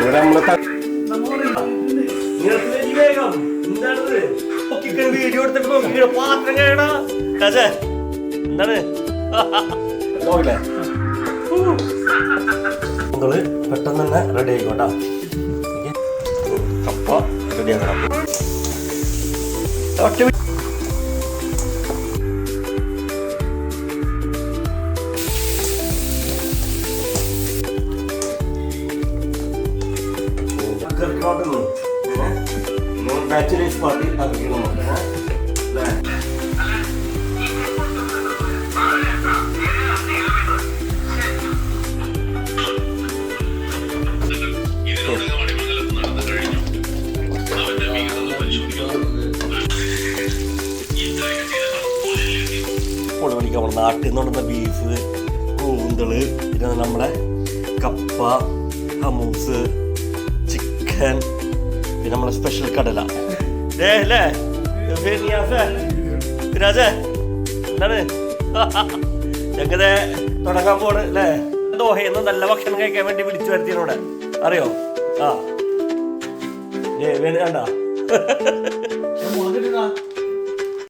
ഇവിടെ നമ്മള് വീഡിയോ എടുത്തിട്ട് പാത്രം കേടാ എന്താണ് നോക്കില്ലേ നിങ്ങള് പെട്ടെന്ന് തന്നെ റെഡി ആയിക്കോട്ടാ. കപ്പ റെഡി ആക്കണം. ബാച്ചുലേഴ്സ് പാർട്ടി ആഗ്രഹിക്കണം. പൊളിപൊളിക്ക് നമ്മുടെ നാട്ടിൽ നിന്ന് കൊണ്ടുവന്ന ബീഫ്, കൂന്തള്, പിന്നെ നമ്മളെ കപ്പ, ഹമൂസ്, ചിക്കൻ, പിന്നെ നമ്മളെ സ്പെഷ്യൽ കടല അല്ലേ രാജേ. എന്താണ് ഞങ്ങടെ തുടങ്ങാൻ പോണ് അല്ലേ? ദോഹയെന്ന് നല്ല ഭക്ഷണം കഴിക്കാൻ വേണ്ടി വിളിച്ചു വരുത്തിയതിനോട് അറിയോ? ആ വേണ്ട